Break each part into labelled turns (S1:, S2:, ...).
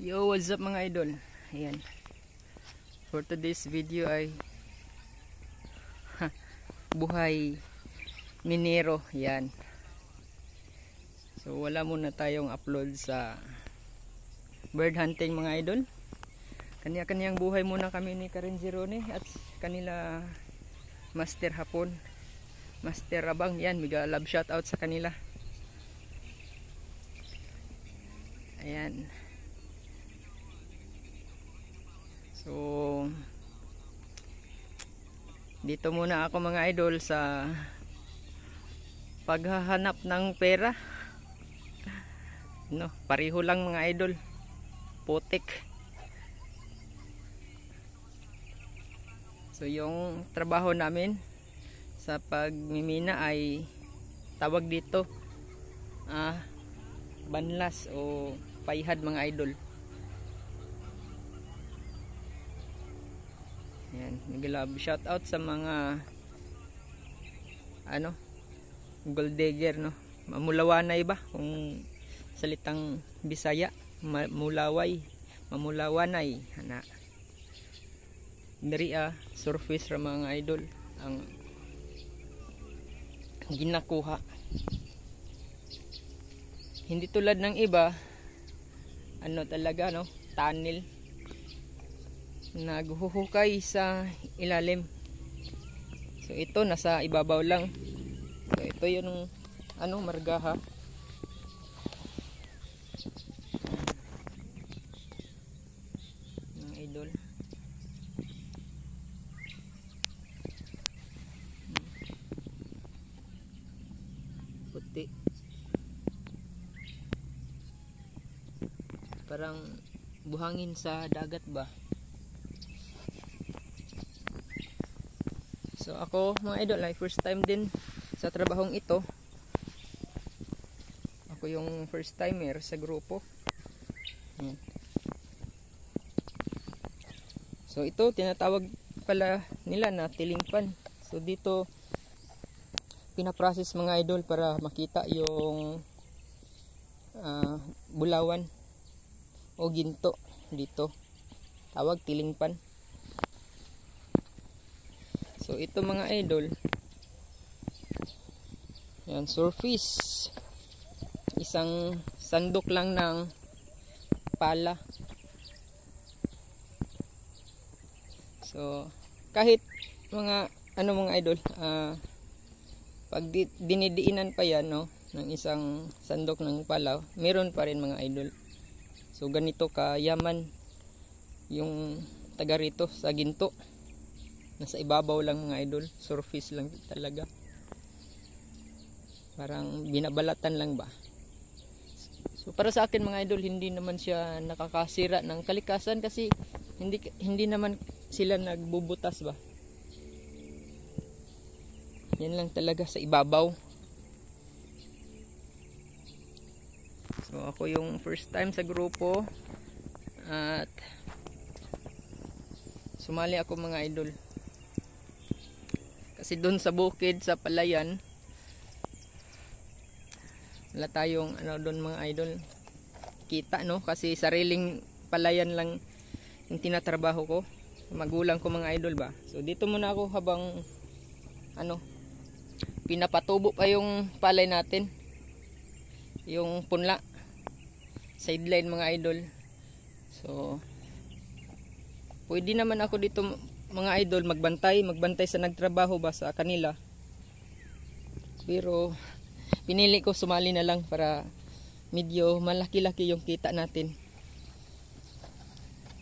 S1: Yo, what's up mga idol? Ayan. For today's video ay buhay minero. Ayan. So wala muna tayong upload sa bird hunting mga idol. Kanya-kanyang buhay muna kami ni Karen Zerone at kanila Master Hapon, Master Rabang. Yan, mega love shout out sa kanila. Ayan. So dito muna ako mga idol sa paghahanap ng pera. No, pareho lang mga idol. Putik. So yung trabaho namin sa pagmimina ay tawag dito banlas o payhad mga idol. Yan, nag-love shout out sa mga gold digger, no? Mamulawanay ba kung salitang Bisaya, mamulawanay ana. Diri surface ra mga idol ang ginakuha. Hindi tulad ng iba talaga, no, tunnel, naghuhukay sa ilalim. So ito nasa ibabaw lang. So ito yung margaha. Mga idol. Puti. Parang buhangin sa dagat ba? So ako mga idol ay first time din sa trabahong ito. Ako yung first timer sa grupo. So ito tinatawag pala nila na tilingpan. So dito pinaprocess mga idol para makita yung bulawan o ginto dito. Tawag tilingpan. So ito mga idol, yan, surface, isang sandok lang ng pala. So kahit mga mga idol, pag dinidiinan pa yan, no, ng isang sandok ng pala, meron pa rin mga idol. So ganito kayaman yung taga rito sa ginto. Nasa ibabaw lang mga idol, surface lang talaga. Parang binabalatan lang ba. So para sa akin mga idol, hindi naman siya nakakasira ng kalikasan kasi hindi naman sila nagbubutas ba. Yan lang talaga sa ibabaw. So ako yung first time sa grupo at sumali ako mga idol. Kasi doon sa bukid, sa palayan, wala tayong doon mga idol kita, no, kasi sariling palayan lang yung tinatrabaho ko, magulang ko mga idol ba. So dito muna ako habang pinapatubo pa yung palay natin, yung punla sideline mga idol. So pwede naman ako dito mga idol magbantay sa nagtrabaho ba sa kanila, pero pinili ko sumali na lang para medyo malaki-laki yung kita natin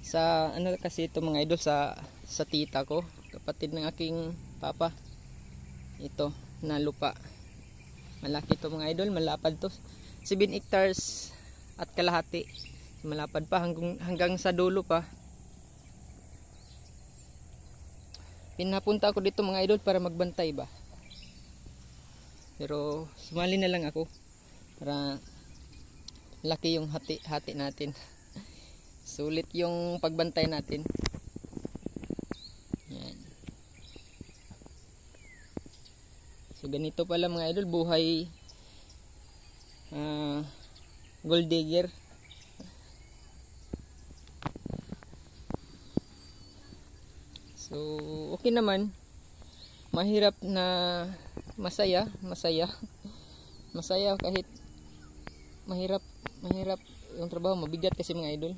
S1: sa kasi ito mga idol sa tita ko, kapatid ng aking papa. Ito na lupa, malaki to mga idol, malapad to, 7 hectares at kalahati, malapad pa hanggang sa dulo pa. Pinapunta ako dito mga idol para magbantay ba, pero sumali na lang ako para laki yung hati natin. Sulit yung pagbantay natin. Yan. So ganito pala mga idol buhay gold digger. So okay naman, mahirap na masaya masaya kahit mahirap yung trabaho, mabigat kasi mga idol,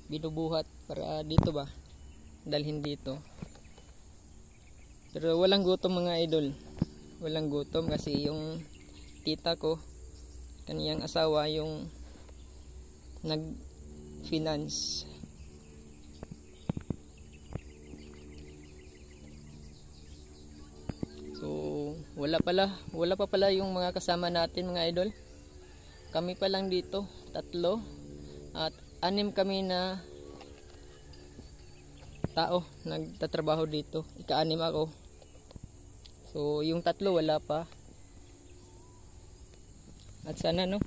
S1: binubuhat para dito ba, dalhin dito. Pero walang gutom mga idol, walang gutom kasi yung tita ko, kaniyang asawa yung nag finance. So wala pa pala yung mga kasama natin mga idol. Kami pa lang dito, 3 at 6 kami na tao nagtatrabaho dito. Ika-6 ako. So yung 3 wala pa. At sana no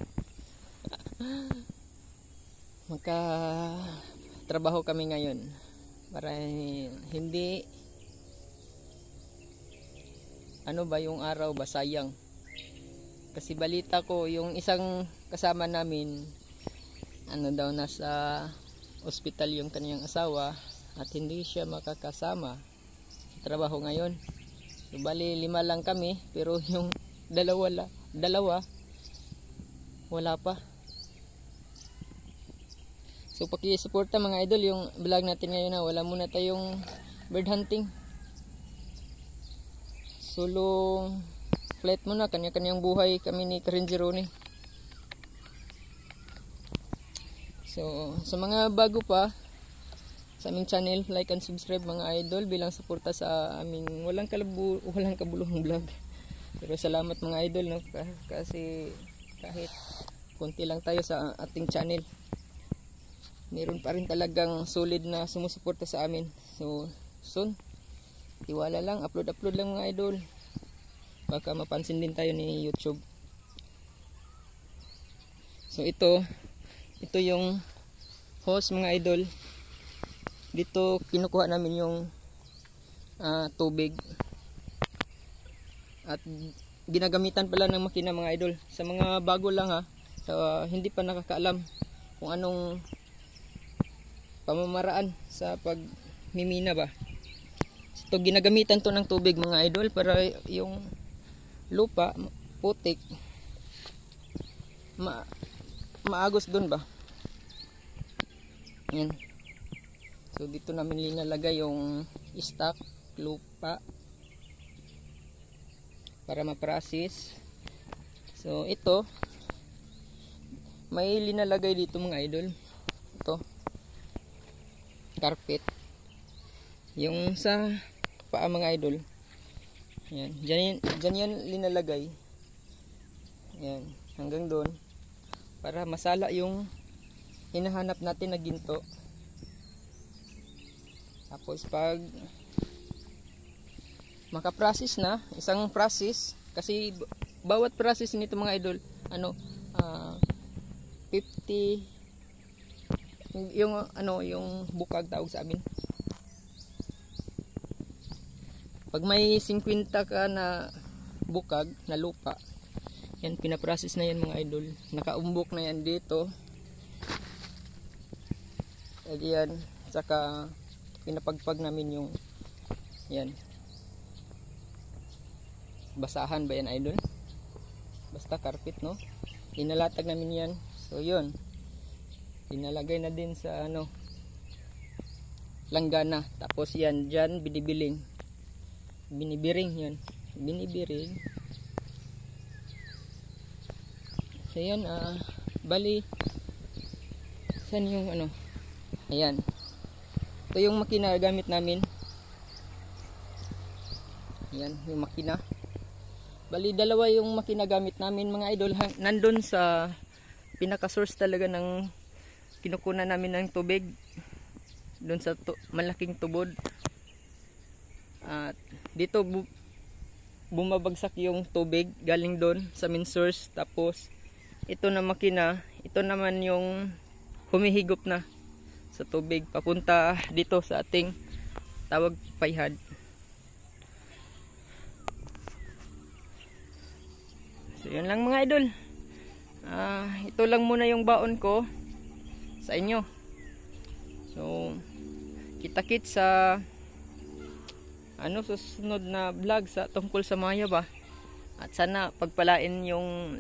S1: trabaho kami ngayon para hindi ano ba yung araw ba sayang. Kasi balita ko yung isang kasama namin ano daw, nasa ospital yung kaniyang asawa at hindi siya makakasama sa trabaho ngayon. So bali 5 lang kami, pero yung dalawa wala pa. So paki-suporta mga idol yung vlog natin ngayon na wala muna tayong bird hunting. Solo flight muna, kanya-kanyang buhay kami ni Karenjeroni. So sa mga bago pa sa aming channel, like and subscribe mga idol bilang suporta sa aming walang kabuluhang vlog. Pero salamat mga idol no, kasi kahit konti lang tayo sa ating channel, meron pa rin talagang solid na sumusuporta sa amin. So soon, tiwala lang, upload lang mga idol, baka mapansin din tayo ni YouTube. So ito yung hose mga idol. Dito kinukuha namin yung tubig at ginagamitan pala ng makina mga idol. Sa mga bago lang ha, sa hindi pa nakakaalam kung anong pamamaraan sa pagmimina ba. Ito ginagamitan to ng tubig mga idol para yung lupa putik maagos dun ba. Yan. So dito namin linalagay yung stock lupa para ma-process. So ito may linalagay dito mga idol. Ito carpet. Yung sa paa mga idol. Yan. Diyan yan linalagay. Yan. Hanggang doon. Para masala yung hinahanap natin na ginto. Tapos pag makaprocess na, isang process, kasi bawat process nito mga idol, 50 yung bukag tawag sa amin. Pag may 50 ka na bukag na lupa, yan pinaprocess na yan mga idol. Nakaumbok na yan dito. At yan, saka pinapagpag namin yung yan. Basahan ba yan idol? Basta carpet no? Inalatag namin yan. So yun. Inalagay na din sa langgana. Tapos yan dyan binibiring yan. Binibiring. So yan bali saan yung ayan. Ito yung makina gamit namin. Yan yung makina. Bali dalawa yung makina gamit namin mga idol. Nandun sa pinaka source talaga ng kinukunan namin ng tubig. Doon sa malaking tubod. At dito bumabagsak yung tubig galing doon sa main source. Tapos ito na makina, ito naman yung humihigop na sa tubig papunta dito sa ating tawag payhad. So yun lang mga idol. Ito lang muna yung baon ko sa inyo. So kita-kits sa susunod na vlog sa tungkol sa maya ba. At sana pagpalain yung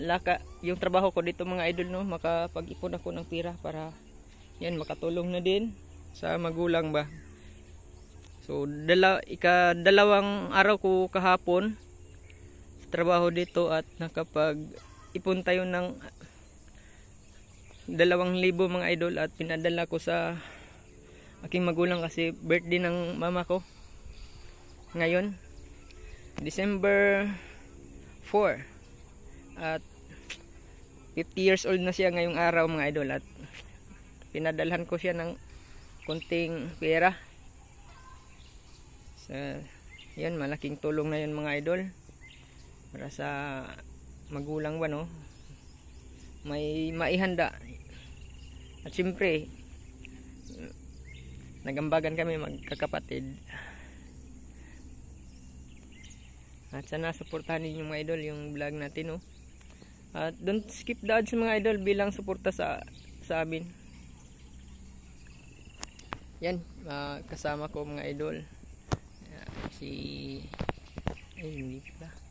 S1: trabaho ko dito mga idol, no, makapag-ipon ako ng pira para yan makatulong na din sa magulang ba. So ikadalawang araw ko kahapon sa trabaho dito at nakapag-ipon tayo ng 2,000 mga idol at pinadala ko sa aking magulang kasi birthday ng mama ko ngayon December 4 at 50 years old na siya ngayong araw mga idol at pinadalhan ko siya ng konting pera. So, yan, malaking tulong na yun mga idol para sa magulang ba, no, may maihanda. At siyempre nagambagan kami magkakapatid. At sana suportahan ninyo mga idol yung vlog natin, no. At don't skip the ads mga idol bilang suporta sa amin. Yan, kasama ko mga idol. Si hindi pa.